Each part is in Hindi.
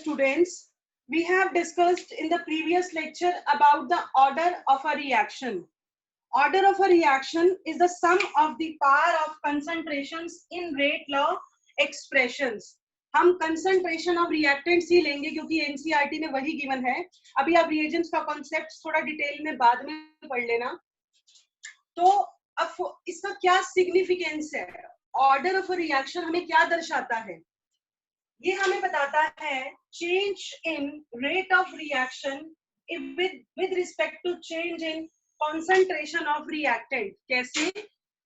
students, we have discussed in the previous lecture about the order of a reaction. Order of a reaction is the sum of the power of concentrations in rate law expressions. हम concentration of reactants ही लेंगे क्योंकि NCERT में वही given है. अभी आप reagents का concept थोड़ा डिटेल में बाद में पढ़ लेना. तो अब इसका क्या significance है? Order of a reaction हमें क्या दर्शाता है? ये हमें बताता है change in rate of reaction with respect to change in concentration of reactant. कैसे?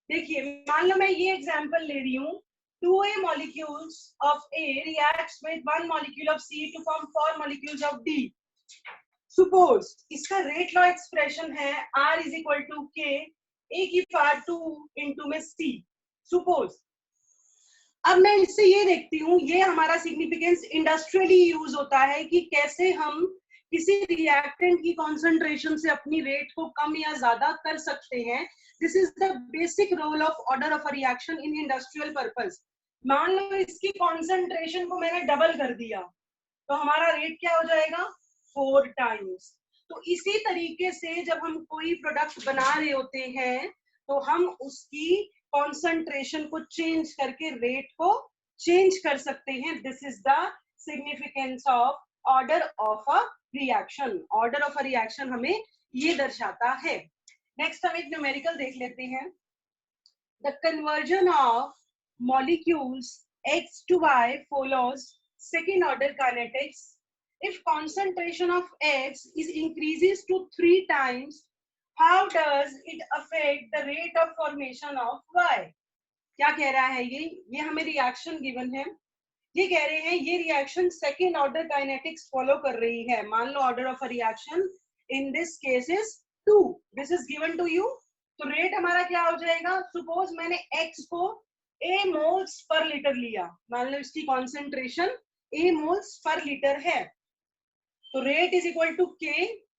देखिए, मान लो मैं ये एग्जांपल ले रही हूँ. 2A molecules of A reacts with 1 molecule of C to form 4 molecules of D. Suppose इसका rate law expression है R is equal to K A की पावर 2 into में C. Suppose अब मैं इससे ये देखती हूँ, ये हमारा सिग्निफिकेंस इंडस्ट्रियली यूज होता है कि कैसे हम किसी रिएक्टेंट की कॉन्सेंट्रेशन से अपनी रेट को कम या ज्यादा कर सकते हैं. This is the basic role of order of a reaction in industrial purpose. मान लो इसकी कॉन्सेंट्रेशन को मैंने डबल कर दिया तो हमारा रेट क्या हो जाएगा? 4 टाइम्स. तो इसी तरीके से जब हम कोई प्रोडक्ट बना रहे होते हैं तो हम उसकी कॉन्सेंट्रेशन को चेंज करके रेट को चेंज कर सकते हैं. This is the significance of order of a reaction. Order of a reaction हमें ये दर्शाता है. नेक्स्ट हम एक न्यूमेरिकल देख लेते हैं. The conversion of molecules X to Y follows second order kinetics. If concentration of X is increases to 3 times, how does it affect the rate of formation of Y? क्या कह रहा है ये हमें रिएक्शन गिवन है. ये कह रहे हैं ये reaction second order kinetics follow कर रही है. मान लो order of a reaction in this case is 2. This is given to you. तो रेट हमारा क्या हो जाएगा? सपोज मैंने X को A मोल्स पर लीटर लिया. मान लो इसकी concentration A moles per litre है तो rate is equal to K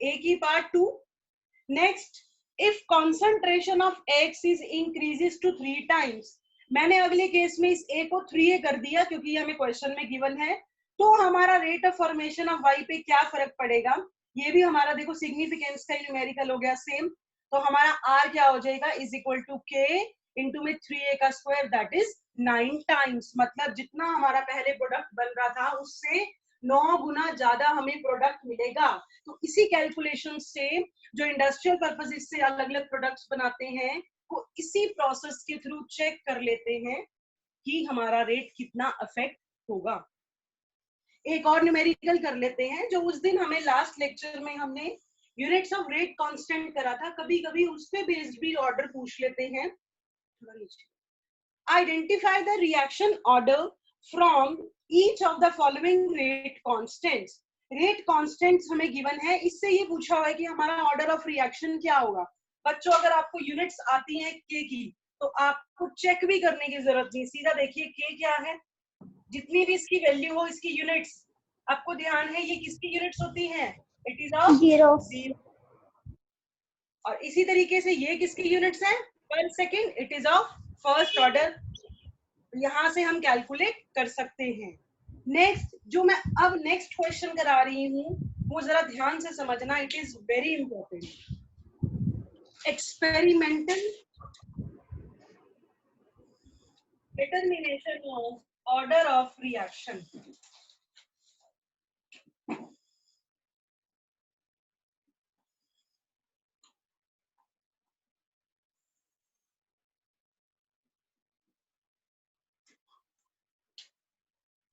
A की power 2. Next, if concentration of X is increases to 3 times. मैंने अगले केस में इस A को 3A कर दिया क्योंकि हमें क्वेश्चन में गिवन है. तो हमारा rate of formation of Y पे क्या फर्क पड़ेगा? ये भी हमारा देखो सिग्निफिकेंस का न्यूमेरिकल हो गया सेम. तो हमारा R क्या हो जाएगा? Is equal to K into में 3A का स्क्वायर दैट इज 9 टाइम्स. मतलब जितना हमारा पहले प्रोडक्ट बन रहा था उससे 9 गुना ज्यादा हमें प्रोडक्ट मिलेगा. तो इसी कैलकुलेशन से जो इंडस्ट्रियल पर्पस से अलग अलग प्रोडक्ट्स बनाते हैं वो इसी प्रोसेस के थ्रू चेक कर लेते हैं कि हमारा रेट कितना अफेक्ट होगा. एक और न्यूमेरिकल कर लेते हैं जो उस दिन हमें लास्ट लेक्चर में हमने यूनिट्स ऑफ रेट कांस्टेंट करा था. कभी कभी उस पे बेस्ड भी ऑर्डर पूछ लेते हैं. Identify the reaction order from each of the following rate constants. Rate constants हमें गिवन है. इससे ये पूछा हुआ है कि हमारा ऑर्डर ऑफ रिएक्शन क्या होगा. बच्चों अगर आपको यूनिट्स आती हैं के की तो आपको चेक भी करने की जरूरत नहीं. सीधा देखिए के क्या है. जितनी भी इसकी वैल्यू हो इसकी यूनिट्स आपको ध्यान है ये किसकी यूनिट्स होती हैं? It is of 0. और इसी तरीके से ये किसकी यूनिट्स हैं? पर second. It is of first order. यहां से हम कैलकुलेट कर सकते हैं. नेक्स्ट जो मैं अब नेक्स्ट क्वेश्चन करा रही हूँ वो जरा ध्यान से समझना. It is very important. Experimental determination of order of reaction.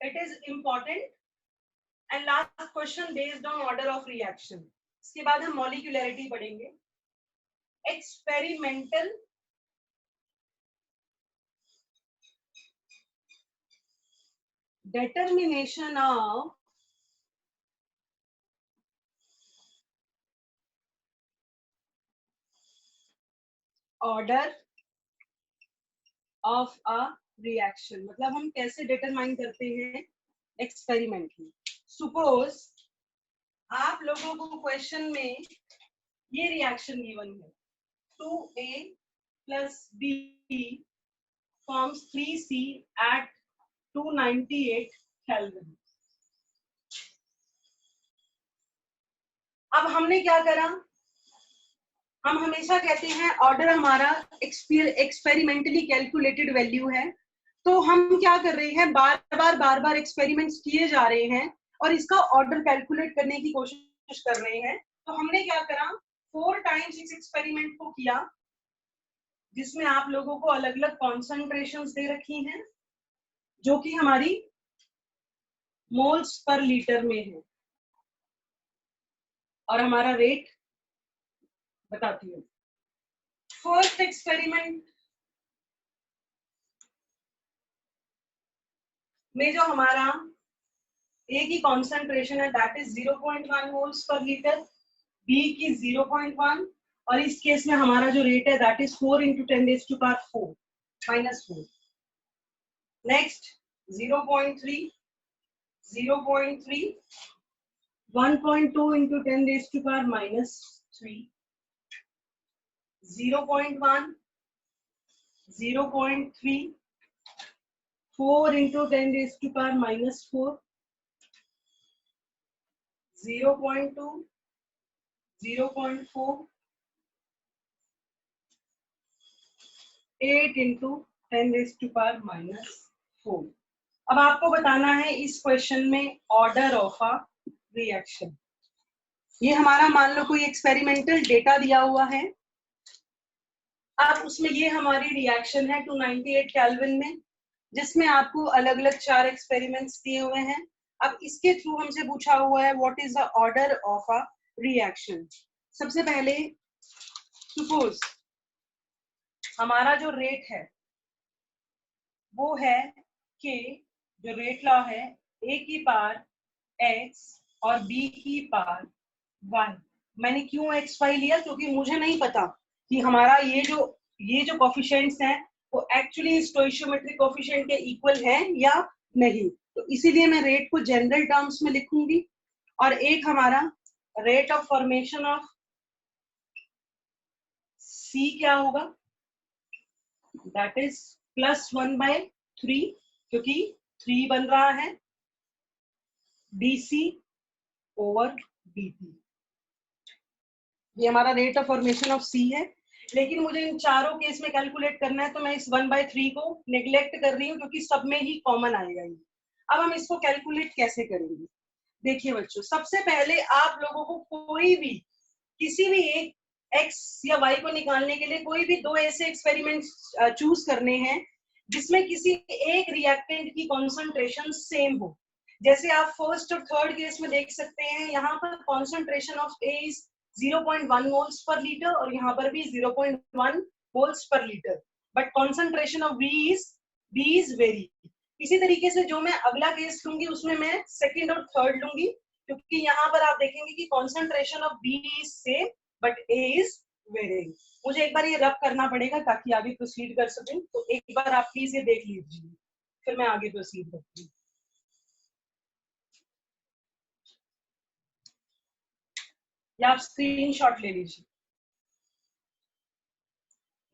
It is important and last question based on order of reaction. इसके बाद हम molecularity पढ़ेंगे. Experimental determination of order of a reaction. मतलब हम कैसे डिटरमाइन करते हैं एक्सपेरिमेंट में. सपोज आप लोगों को क्वेश्चन में ये रिएक्शन गिवन है 2A plus B forms 3C at 298 Kelvin. अब हमने क्या करा, हम हमेशा कहते हैं ऑर्डर हमारा एक्सपेरिमेंटली कैलकुलेटेड वैल्यू है, तो हम क्या कर रहे हैं, बार बार एक्सपेरिमेंट्स किए जा रहे हैं और इसका ऑर्डर कैलकुलेट करने की कोशिश कर रहे हैं। तो हमने क्या करा, 4 टाइम्स इस एक्सपेरिमेंट को किया, जिसमें आप लोगों को अलग अलग कॉन्सेंट्रेशंस दे रखी हैं जो कि हमारी मोल्स पर लीटर में है, और हमारा रेट बताती हूँ। फर्स्ट एक्सपेरिमेंट में जो हमारा ए की कॉन्सेंट्रेशन है that is 0.1 moles per litre, B की 0.1, और इस केस में हमारा जो रेट है that is 4 into 10⁻⁴ -4। Next 0.3, 0.3, 1.2 into 10⁻⁻3, 0.1, 0.3, 4 into 10⁻⁴, 0.2, 0.4, 8 into 10⁻⁴। अब आपको बताना है इस क्वेश्चन में ऑर्डर ऑफ अ रिएक्शन। ये हमारा मान लो कोई एक्सपेरिमेंटल डेटा दिया हुआ है, अब उसमें ये हमारी रिएक्शन है 298 केल्विन में, जिसमें आपको अलग अलग 4 एक्सपेरिमेंट्स दिए हुए हैं। अब इसके थ्रू हमसे पूछा हुआ है what is the order of a reaction. सबसे पहले सपोज हमारा जो रेट है वो है कि जो रेट लॉ है ए की पावर एक्स और बी की पावर वन। मैंने क्यों एक्स वाई लिया, क्योंकि मुझे नहीं पता कि हमारा ये जो कोफिशिएंट्स हैं वो एक्चुअली स्टोइशियोमेट्रिक कोफिशिएंट के इक्वल है या नहीं, तो इसीलिए मैं रेट को जनरल टर्म्स में लिखूंगी। और एक हमारा रेट ऑफ फॉर्मेशन ऑफ सी क्या होगा, दैट इज +1/3, क्योंकि 3 बन रहा है, dc ओवर dt। ये हमारा रेट ऑफ फॉर्मेशन ऑफ सी है। लेकिन मुझे इन चारों केस में कैलकुलेट करना है, तो मैं इस 1/3 को नेग्लेक्ट कर रही हूँ क्योंकि सब में ही कॉमन आएगा ये। अब हम इसको कैलकुलेट कैसे करेंगे, देखिए बच्चों, सबसे पहले आप लोगों को कोई भी किसी भी एक x या y को निकालने के लिए कोई भी 2 ऐसे एक्सपेरिमेंट चूज करने हैं जिसमें किसी एक रिएक्टेंट की कॉन्सेंट्रेशन सेम हो। जैसे आप फर्स्ट और थर्ड केस में देख सकते हैं, यहाँ पर concentration of A is 0.1 moles per litre और यहाँ पर भी 0.1 moles per litre, but concentration of B is vary. इसी तरीके से जो मैं अगला केस लूंगी उसमें मैं सेकंड और थर्ड लूंगी, क्योंकि यहाँ पर आप देखेंगे कि concentration of B is same but A is varying. मुझे एक बार ये रब करना पड़ेगा ताकि आगे प्रोसीड कर सकूं, तो एक बार आप प्लीज ये देख लीजिए, फिर मैं आगे प्रोसीड करती हूँ। या आप स्क्रीनशॉट ले लीजिए।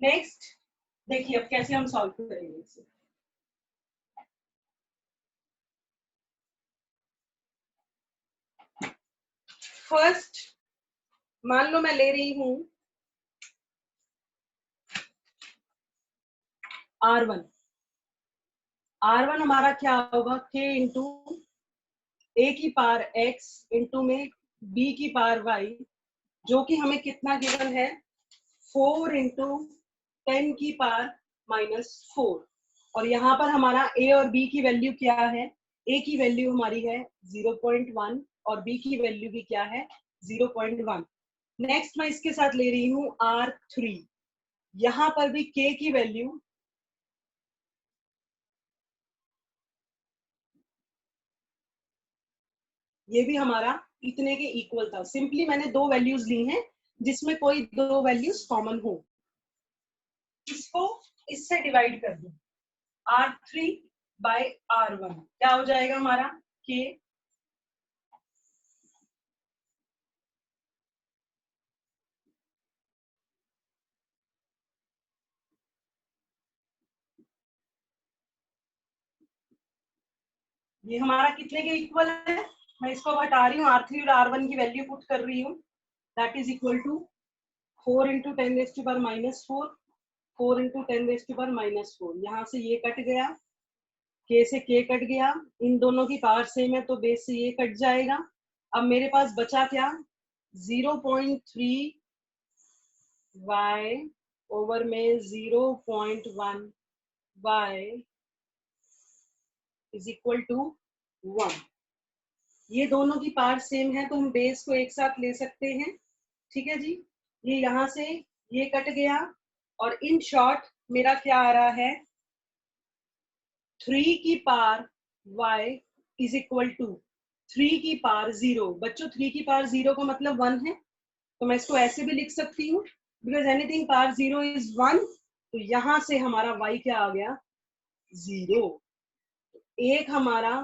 नेक्स्ट देखिए अब कैसे हम सॉल्व करेंगे इसे। फर्स्ट मान लो मैं ले रही हूं R1। R1 हमारा क्या होगा, K इंटू ए की पावर x इंटू में b की पावर y, जो कि हमें कितना गिवन है 4 इंटू 10 की पावर -4। और यहाँ पर हमारा a और b की वैल्यू क्या है, a की वैल्यू हमारी है 0.1 और b की वैल्यू भी क्या है 0.1। नेक्स्ट मैं इसके साथ ले रही हूँ R3, यहाँ पर भी k की वैल्यू ये भी हमारा इतने के इक्वल था। सिंपली मैंने 2 वैल्यूज ली हैं जिसमें कोई 2 वैल्यूज कॉमन हो, इसको इससे डिवाइड कर दो, R3/R1 क्या हो जाएगा हमारा K। ये हमारा कितने के इक्वल है, मैं इसको हटा रही हूँ, R3 और R1 की वैल्यू पुट कर रही हूँ, that is equal to 4 into 10 raised to power minus 4, 4 into 10 raised to power minus 4. यहाँ से ये कट गया, k से k कट गया, इन दोनों की पावर सेम है तो बेस से ये कट जाएगा. अब मेरे पास बचा क्या, 0.3 y ओवर में 0.1 y इज इक्वल टू 1. ये दोनों की पावर सेम है तो हम बेस को एक साथ ले सकते हैं. ठीक है जी, ये यहाँ से ये कट गया और इन शॉर्ट मेरा क्या आ रहा है, 3 की power y is equal to 3 की पावर 0. बच्चों 3 की पावर 0 का मतलब 1 है, तो मैं इसको ऐसे भी लिख सकती हूँ, बिकॉज एनीथिंग पावर 0 इज 1. तो यहाँ से हमारा y क्या आ गया, 0. एक हमारा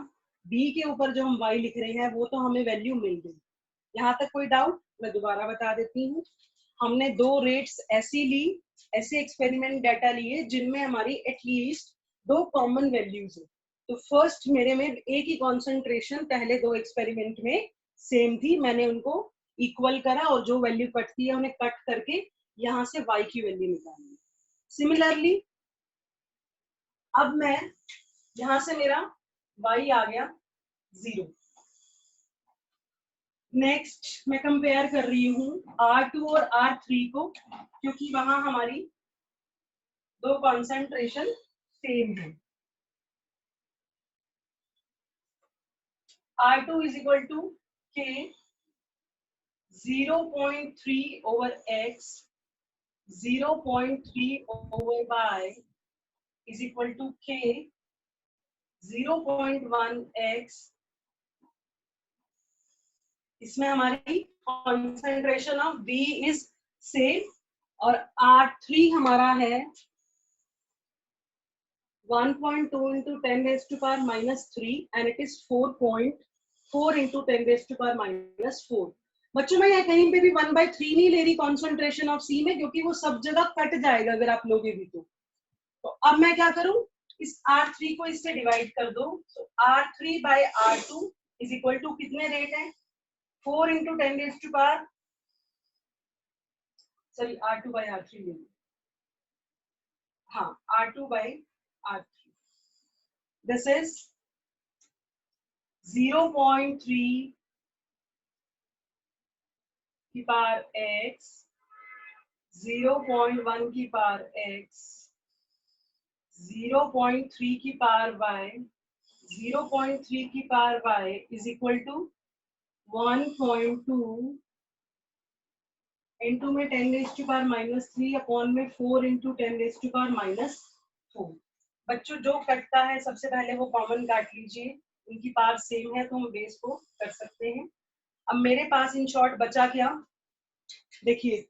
b के ऊपर जो हम y लिख रहे हैं वो तो हमें वैल्यू मिल गई. यहाँ तक कोई डाउट? मैं दोबारा बता देती हूँ. हमने दो रेट्स ऐसी ली, ऐसे एक्सपेरिमेंट डाटा लिए जिनमें हमारी एटलीस्ट दो कॉमन वैल्यूज है. तो फर्स्ट मेरे में ए की कॉन्सेंट्रेशन पहले दो एक्सपेरिमेंट में सेम थी, मैंने उनको इक्वल करा और जो वैल्यू कटती है उन्हें कट करके यहाँ से y की वैल्यू निकाली. सिमिलरली अब मैं यहाँ से मेरा y आ गया 0. नेक्स्ट मैं कंपेयर कर रही हूँ R2 और R3 को, क्योंकि वहां हमारी दो कॉन्सेंट्रेशन सेम है. R2 is equal to K 0.3 over X 0.3 over Y is equal to K 0.1 X. इसमें हमारी concentration of B is same और R3 हमारा है 1.2 into 10 raised to power minus 3 and it is 4.4 into 10 raised to power minus 4. बच्चों मैं यहाँ कहीं पे भी 1/3 नहीं ले रही कॉन्सेंट्रेशन ऑफ C में, क्योंकि वो सब जगह कट जाएगा अगर आप लोगे भी तो अब मैं क्या करूं, इस R3 को इससे डिवाइड कर दो. तो R3 by R2 is equal to कितने रेट है, 4 into 10 raised to power, sorry R2 by R3 ले लो. हाँ, R2 by R3. This is 0.3 की पावर x, 0.1 की पावर x, 0.3 की पावर y, 0.3 की power y is equal to 1.2 into में 10 raised to power minus 3 upon में 4 into 10 raised to power minus 4. बच्चों जो कटता है सबसे पहले वो कॉमन काट लीजिए, इनकी पावर सेम है तो हम बेस को कर सकते हैं. अब मेरे पास इन शॉर्ट बचा क्या, देखिए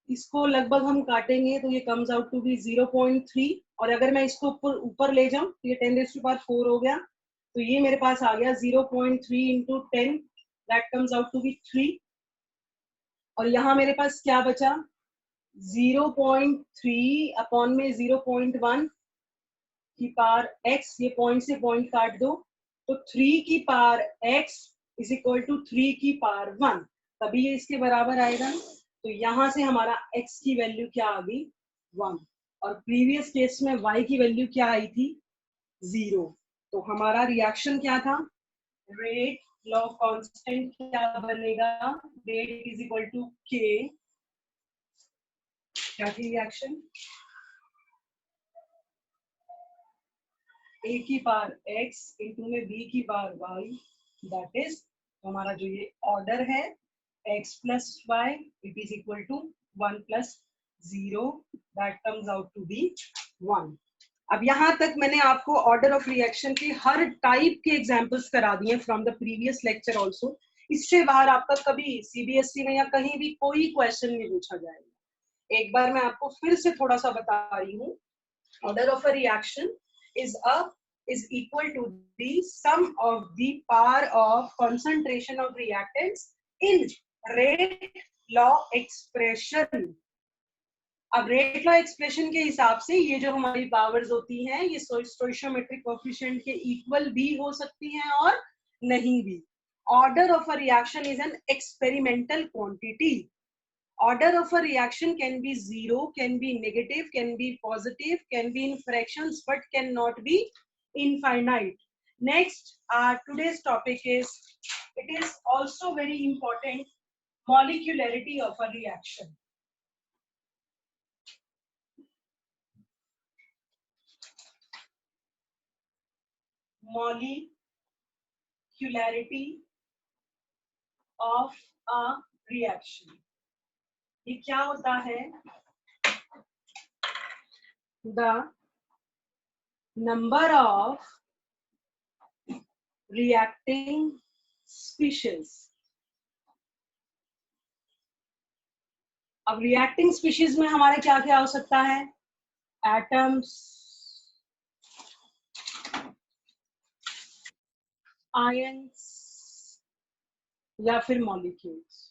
इसको लगभग हम काटेंगे तो ये कम्स आउट टू बी 0.3 और अगर मैं इसको ऊपर ले जाऊं तो ये 10 raised to power 4 हो गया, तो ये मेरे पास आ गया 0.3 into 10, that comes out to be 3. और यहाँ मेरे पास क्या बचा, 0.3 अपॉन में 0.1 की पावर x, ये पॉइंट से पॉइंट काट दो तो 3 की power x is equal to 3 की पावर 1, तभी ये इसके बराबर आएगा. तो यहाँ से हमारा x की वैल्यू क्या आ गई, 1, और प्रीवियस केस में y की वैल्यू क्या आई थी, 0. तो हमारा रिएक्शन क्या था, रेट लॉग कांस्टेंट क्या बनेगा, rate is equal to k, क्या थी रिएक्शन, a की पावर x इंटू में b की पावर y, दैट इज हमारा जो ये ऑर्डर है x plus y it is equal to 1 plus 0, that comes out to be 1. अब यहाँ तक मैंने आपको ऑर्डर ऑफ रिएक्शन के हर टाइप के एग्जांपल्स करा दिए from the previous lecture also. इससे बाहर आपका कभी सीबीएसई में या कहीं भी कोई क्वेश्चन नहीं पूछा जाएगा. एक बार मैं आपको फिर से थोड़ा सा बता रही हूँ. Order of a reaction is equal to the sum of the power of concentration of reactants in rate law expression. अब रेट लॉ एक्सप्रेशन के हिसाब से ये जो हमारी पावर्स होती हैं ये स्टोइचियोमेट्रिक कोएफिशिएंट के इक्वल भी हो सकती हैं और नहीं भी. Order of a reaction is an experimental quantity. Order of a reaction can be zero, can be negative, can be positive, can be in fractions, but cannot be infinite. Next, our today's topic is, it is also very important, molecularity of a reaction. Molecularity of a reaction. ये क्या होता है? The number of reacting species. अब रिएक्टिंग स्पीशीज में हमारे क्या क्या हो सकता है? एटम्स, आयंस या फिर molecules.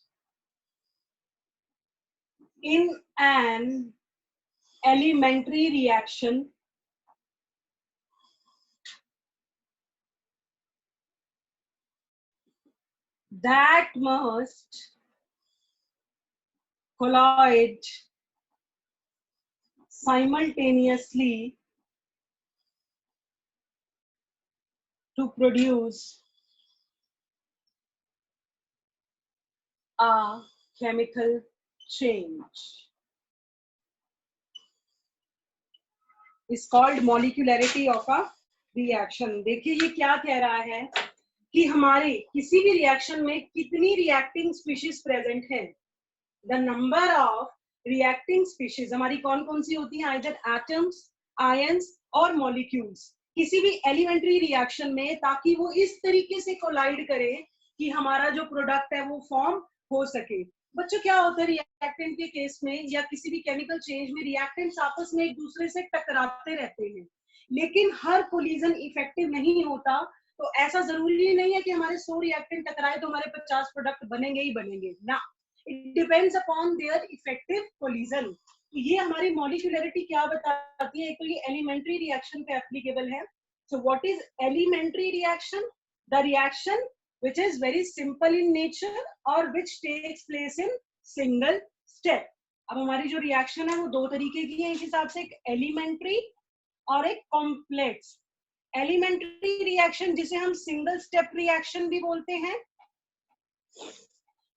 In an elementary reaction, that must collide simultaneously to produce a chemical change is called molecularity of a reaction. देखिए ये क्या कह रहा है कि हमारे किसी भी रिएक्शन में कितनी रिएक्टिंग स्पीशीज प्रेजेंट है. The number of reacting species हमारी कौन कौन सी होती है? आइदर एटम्स, आयंस और मॉलिक्यूल्स. किसी भी एलिमेंट्री रिएक्शन में, ताकि वो इस तरीके से कोलाइड करे कि हमारा जो प्रोडक्ट है वो फॉर्म हो सके. बच्चों क्या होता है रिएक्टेंट के केस में या किसी भी केमिकल चेंज में? रिएक्टेंट्स आपस में एक दूसरे से टकराते रहते हैं, लेकिन हर कोलिजन इफेक्टिव नहीं होता. तो ऐसा जरूरी नहीं है कि हमारे 100 रिएक्टेंट टकराए तो हमारे 50 प्रोडक्ट बनेंगे ही बनेंगे ना. It depends upon their effective collision. तो ये हमारी मॉलिक्यूलरिटी क्या बताती है? एक तो ये एलिमेंट्री रिएक्शन पे एप्लीकेबल है. So what is elementary reaction? The reaction which is very simple in nature or which takes place in single step. अब हमारी जो रिएक्शन है वो दो तरीके की है इस हिसाब से, एक एलिमेंट्री और एक कॉम्प्लेक्स. एलिमेंट्री रिएक्शन जिसे हम सिंगल स्टेप रिएक्शन भी बोलते हैं,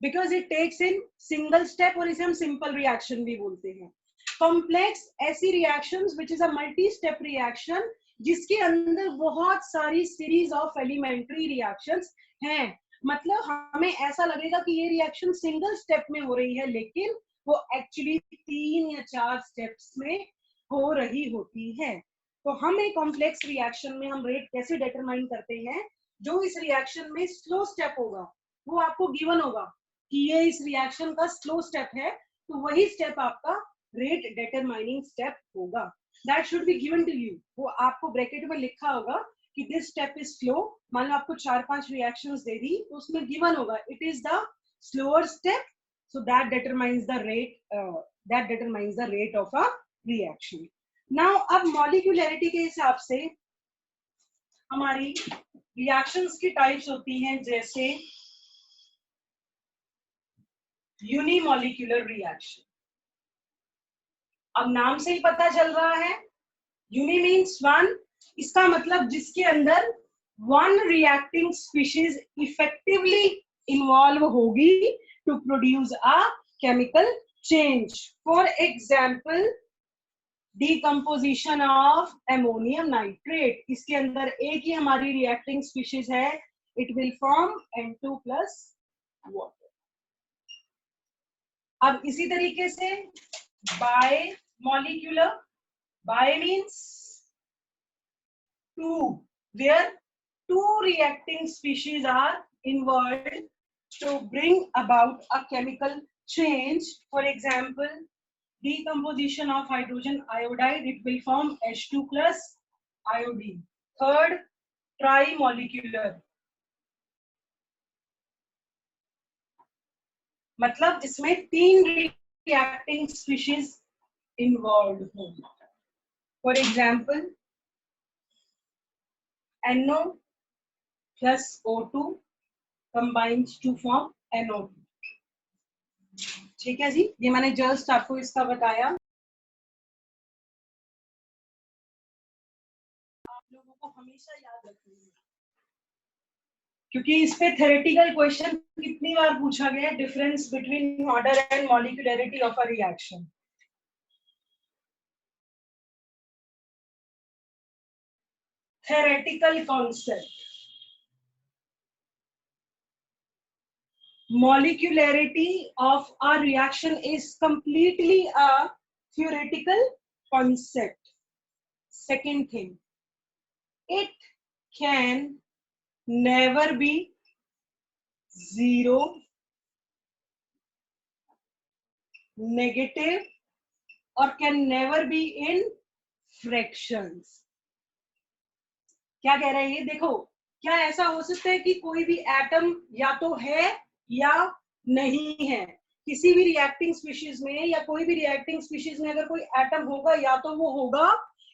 because it takes in single step, और इसे हम सिंपल रिएक्शन भी बोलते हैं. कॉम्प्लेक्स ऐसी reactions which is a multi step reaction जिसके अंदर बहुत सारी सीरीज ऑफ एलिमेंट्री रिएक्शंस हैं. मतलब हमें ऐसा लगेगा कि ये रिएक्शन सिंगल स्टेप में हो रही है, लेकिन वो एक्चुअली 3 या 4 स्टेप्स में हो रही होती है. तो हम एक कॉम्प्लेक्स रिएक्शन में हम रेट कैसे डिटरमाइन करते हैं? जो इस रिएक्शन में स्लो स्टेप होगा वो आपको गिवन होगा कि ये इस रिएक्शन का स्लो स्टेप है, तो वही स्टेप आपका रेट डिटरमाइनिंग स्टेप होगा. That should be given to you. वो आपको ब्रैकेट में लिखा होगा कि दिस स्टेप इज स्लो. मान लो आपको 4-5 रिएक्शंस दे दी तो उसमें गिवन होगा it is the slower step, so that determines the rate of a reaction. Now अब मॉलिक्यूलरिटी के हिसाब से हमारी रिएक्शंस की टाइप्स होती हैं, जैसे यूनिमॉलिक्यूलर रिएक्शन. अब नाम से ही पता चल रहा है, यूनि मीन्स वन. इसका मतलब जिसके अंदर one reacting species effectively involve होगी to produce a chemical change. For example decomposition of ammonium nitrate. इसके अंदर एक ही हमारी रिएक्टिंग स्पीशीज है, it will form N2+ water. अब इसी तरीके से bimolecular, by means two, where two reacting species are involved to bring about a chemical change. For example, decomposition of hydrogen iodide, it will form H2+ iodine. Third, trimolecular, मतलब जिसमें 3 reacting species involved हो. For example, NO plus O2 combines to form NO2. ठीक है जी, ये मैंने जस्ट आपको इसका बताया। आप लोगों को हमेशा याद रखनी है, क्योंकि इस पे थ्योरेटिकल क्वेश्चन कितनी बार पूछा गया, difference between order and molecularity of a reaction. Theoretical concept, molecularity of a reaction is completely a theoretical concept. Second thing, it can never be zero, negative, or can never be in fractions. क्या कह रहे हैं ये देखो, क्या ऐसा हो सकता है कि कोई भी एटम या तो है या नहीं है? किसी भी रिएक्टिंग स्पीशीज में या कोई भी रिएक्टिंग स्पीशीज में अगर कोई एटम होगा या तो वो होगा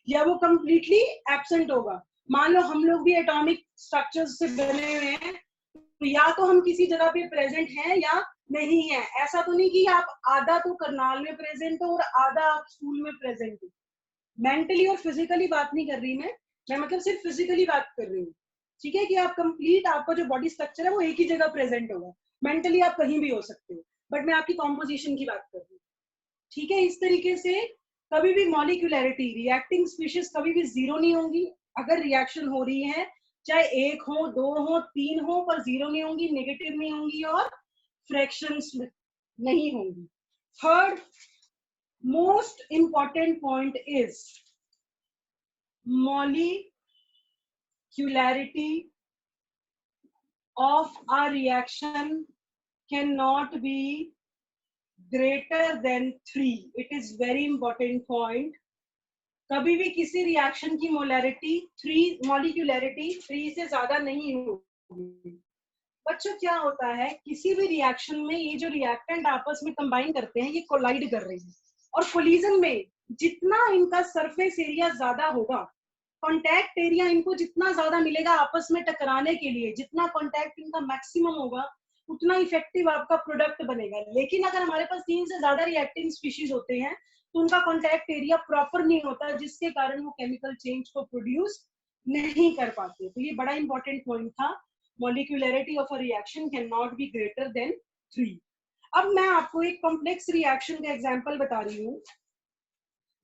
या वो कंप्लीटली एब्सेंट होगा। मान लो हम लोग भी एटॉमिक स्ट्रक्चर्स से बने हुए हैं, तो या तो हम किसी जगह पे प्रेजेंट हैं या नहीं है। ऐसा तो नहीं कि आप आधा तो करनाल में प्रेजेंट हो और आधा आप स्कूल में प्रेजेंट हो। मेंटली और फिजिकली बात नहीं कर रही मैं मतलब सिर्फ फिजिकली बात कर रही हूँ। ठीक है, कि आप कंप्लीट, आपका जो बॉडी स्ट्रक्चर है वो एक ही जगह प्रेजेंट होगा। मेंटली आप कहीं भी हो सकते हो, बट मैं आपकी कॉम्पोजिशन की बात कर रही हूँ। ठीक है, इस तरीके से कभी भी मॉलिक्यूलरिटी, रिएक्टिंग स्पीशीज कभी भी जीरो नहीं होंगी। अगर रिएक्शन हो रही है, चाहे एक हो, दो हो, तीन हो, पर जीरो नहीं होंगी, नेगेटिव नहीं होंगी और फ्रैक्शंस नहीं होंगी। Third most important point is molecularity of a reaction cannot be greater than 3. It is very important point. कभी भी किसी रिएक्शन की मोलैरिटी 3, मॉलिक्यूलरिटी 3 से ज्यादा नहीं होगी। बच्चों क्या होता है, किसी भी रिएक्शन में ये जो रिएक्टेंट आपस में कंबाइन करते हैं, ये कोलाइड कर रहे हैं, और कोलिजन में जितना इनका सरफेस एरिया ज्यादा होगा, कॉन्टैक्ट एरिया इनको जितना ज्यादा मिलेगा आपस में टकराने के लिए, जितना कॉन्टैक्ट इनका मैक्सिमम होगा, उतना इफेक्टिव आपका प्रोडक्ट बनेगा। लेकिन अगर हमारे पास 3 से ज्यादा रिएक्टिंग स्पीशीज होते हैं तो उनका कॉन्टैक्ट एरिया प्रॉपर नहीं होता, जिसके कारण वो केमिकल चेंज को प्रोड्यूस नहीं कर पाते। तो ये बड़ा इंपॉर्टेंट पॉइंट था, molecularity of a reaction can not be greater than 3। अब मैं आपको एक कॉम्प्लेक्स रिएक्शन का एग्जांपल बता रही हूँ,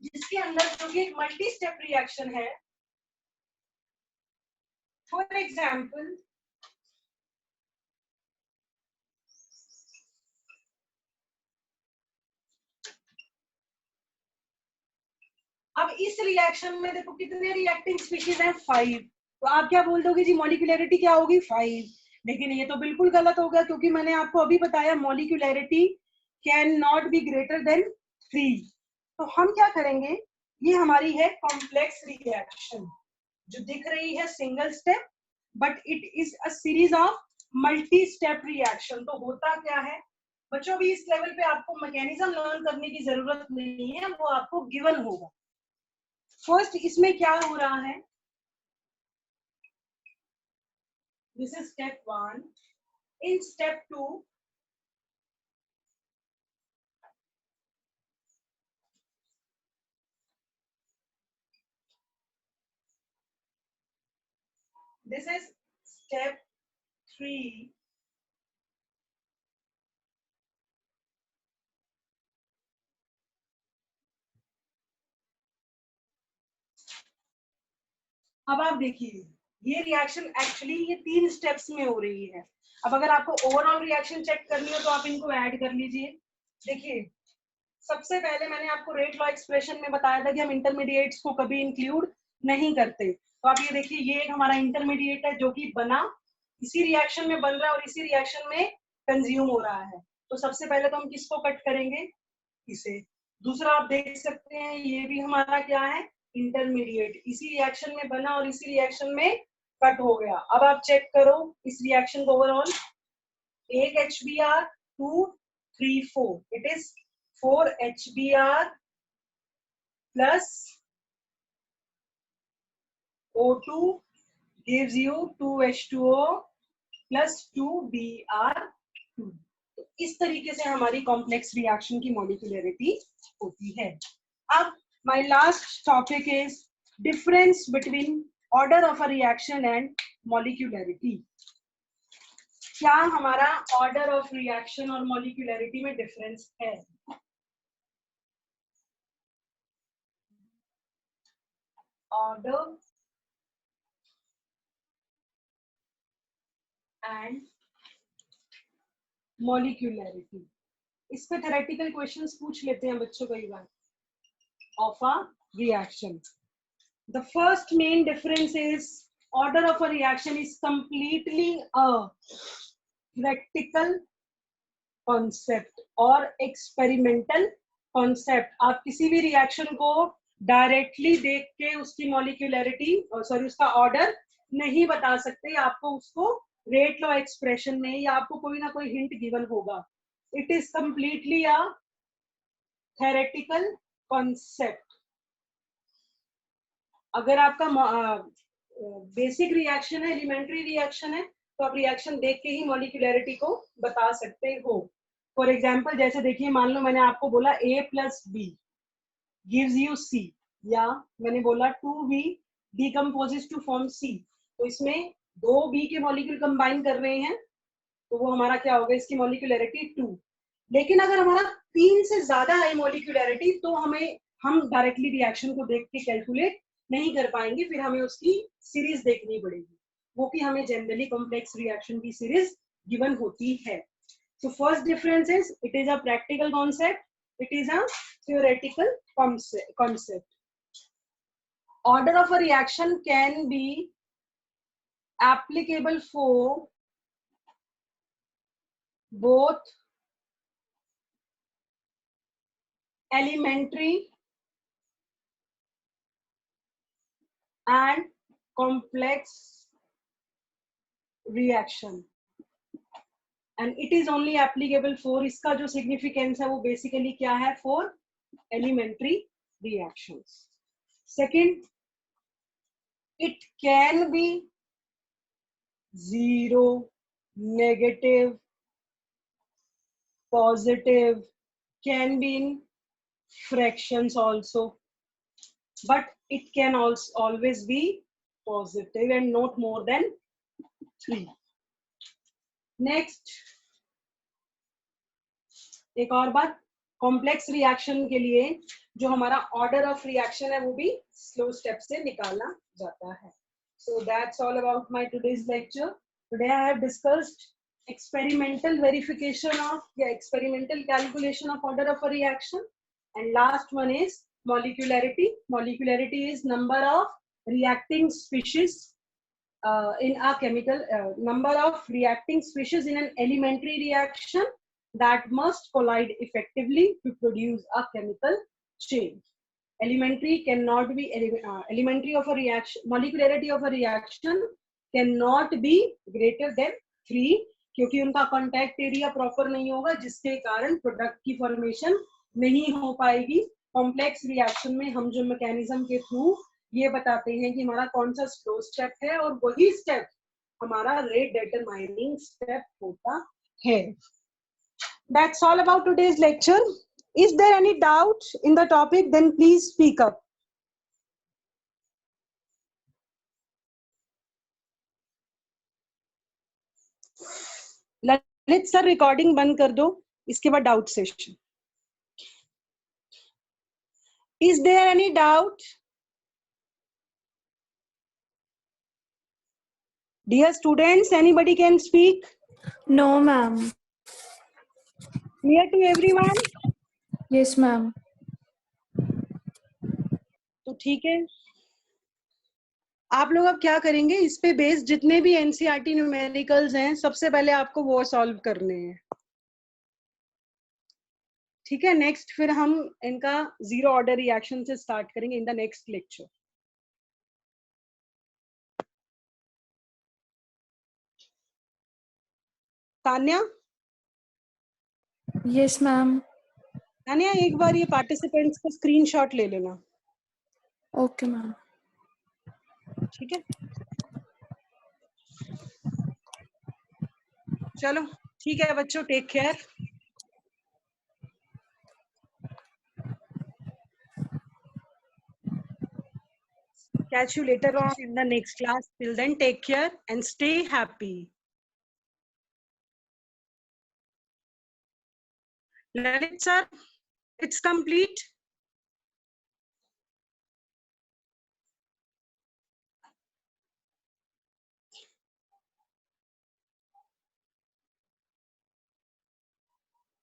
जिसके अंदर जो कि एक मल्टी स्टेप रिएक्शन है। फॉर एग्जाम्पल, अब इस रिएक्शन में देखो कितने रिएक्टिंग स्पीशीज हैं, 5। तो आप क्या बोल दोगे जी, मॉलिक्यूलरिटी क्या होगी, 5। लेकिन ये तो बिल्कुल गलत हो गया, क्योंकि मैंने आपको अभी बताया molecularity can not be greater than 3। तो हम क्या करेंगे, ये हमारी है कॉम्प्लेक्स रिएक्शन, जो दिख रही है single step, but it is a series of multi step reaction. तो होता क्या है बच्चों, भी इस लेवल पे आपको मैकेनिज्म लर्न करने की जरूरत नहीं है, वो आपको गिवन होगा। फर्स्ट इसमें क्या हो रहा है, this is step 1। In step 2 this is step 3। अब आप देखिए, ये रिएक्शन एक्चुअली ये 3 स्टेप्स में हो रही है। अब अगर आपको ओवरऑल रिएक्शन चेक करनी हो तो आप इनको ऐड कर लीजिए। देखिए, सबसे पहले मैंने आपको रेट लॉ एक्सप्रेशन में बताया था कि हम इंटरमीडिएट्स को कभी इंक्लूड नहीं करते। तो आप ये देखिए, ये एक हमारा इंटरमीडिएट है जो कि बना, इसी रिएक्शन में बन रहा है और इसी रिएक्शन में कंज्यूम हो रहा है। तो सबसे पहले तो हम किसको कट करेंगे, इसे। दूसरा आप देख सकते हैं, ये भी हमारा क्या है, इंटरमीडिएट, इसी रिएक्शन में बना और इसी रिएक्शन में कट हो गया। अब आप चेक करो इस रिएक्शन को ओवरऑल, एक HBr 2 3 4, it is 4 HBr plus O2 gives you 2 H2O plus 2 Br2। इस तरीके से हमारी कॉम्प्लेक्स रिएक्शन की मॉलिक्यूलरिटी होती है। अब my last topic is difference between order of a reaction and molecularity. क्या हमारा ऑर्डर ऑफ रिएक्शन और मॉलिक्यूलरिटी में डिफरेंस है? ऑर्डर एंड मॉलिक्यूलरिटी, इस पे थ्योरेटिकल क्वेश्चंस पूछ लेते हैं बच्चों कई बार of a reaction. The first main difference is order of a reaction is completely a practical concept और एक्सपेरिमेंटल कॉन्सेप्ट। आप किसी भी रिएक्शन को डायरेक्टली देख के उसकी मॉलिक्यूलरिटी उसका ऑर्डर नहीं बता सकते, आपको उसको रेट लॉ एक्सप्रेशन में या आपको कोई ना कोई हिंट गिवन होगा। It is completely a theoretical concept. अगर आपका बेसिक रिएक्शन है, एलिमेंट्री रिएक्शन है, तो आप रिएक्शन देख के ही मॉलिक्यूलरिटी को बता सकते हो। फॉर एग्जाम्पल जैसे देखिए, मान लो मैंने आपको बोला A plus B gives you C, या मैंने बोला 2B decomposes to form C, तो इसमें 2B के मॉलिक्यूल कंबाइन कर रहे हैं, तो वो हमारा क्या होगा, इसकी मॉलिक्यूलरिटी 2। लेकिन अगर हमारा 3 से ज्यादा है मॉलिक्यूलरिटी, तो हम डायरेक्टली रिएक्शन को देख के कैलकुलेट नहीं कर पाएंगे, फिर हमें उसकी सीरीज देखनी पड़ेगी, वो कि हमें जनरली कॉम्प्लेक्स रिएक्शन की सीरीज गिवन होती है। So first difference is it is a practical concept, it is a theoretical concept. Order of a reaction can be applicable for both elementary and complex reaction, and it is only applicable for, इसका जो significance है वो basically क्या है, for elementary reactions. Second, it can be zero, negative, positive, can be in fractions also, but it can also always be positive and not more than 3. Next, एक और बात, कॉम्प्लेक्स रिएक्शन के लिए जो हमारा ऑर्डर ऑफ रिएक्शन है वो भी स्लो स्टेप से निकाला जाता है। So that's all about my today's lecture. Today I have discussed experimental verification of experimental calculation of order of a reaction, and last one is molecularity. Molecularity is number of reacting species in a chemical number of reacting species in an elementary reaction that must collide effectively to produce a chemical change. Elementary cannot be elementary of a reaction, molecularity of a reaction cannot be greater than 3, क्योंकि उनका कॉन्टैक्ट एरिया प्रॉपर नहीं होगा, जिसके कारण प्रोडक्ट की फॉर्मेशन नहीं हो पाएगी। कॉम्प्लेक्स रिएक्शन में हम जो मैकेनिज्म के थ्रू ये बताते हैं कि हमारा कौन सा स्लो स्टेप है, और वही स्टेप हमारा रेट डिटरमाइनिंग स्टेप होता है। That's all about today's lecture. Is there any doubt in the topic? Then please speak up. Lalit sir recording बंद कर दो, इसके बाद doubt session. Is there any doubt? Dear students, anybody can speak? No, ma'am. Clear to everyone? Yes, ma'am. तो ठीक है, आप लोग अब क्या करेंगे, इस पे बेस्ड जितने भी एनसीईआरटी न्यूमेरिकल्स हैं सबसे पहले आपको वो सॉल्व करने हैं, ठीक है। नेक्स्ट फिर हम इनका जीरो ऑर्डर रिएक्शन से स्टार्ट करेंगे in the next lecture. Tanya? Yes, ma'am. Tanya एक बार ये पार्टिसिपेंट्स का स्क्रीनशॉट ले लेना। Okay, ma'am. ठीक है, चलो ठीक है बच्चों, take care. Catch you later on in the next class. Till then, take care and stay happy. Lalit sir, it's complete.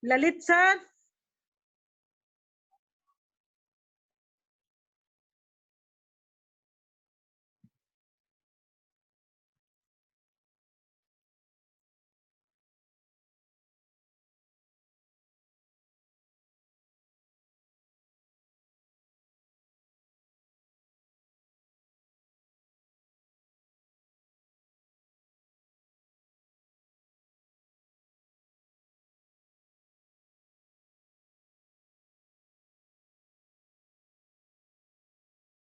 Lalit sir.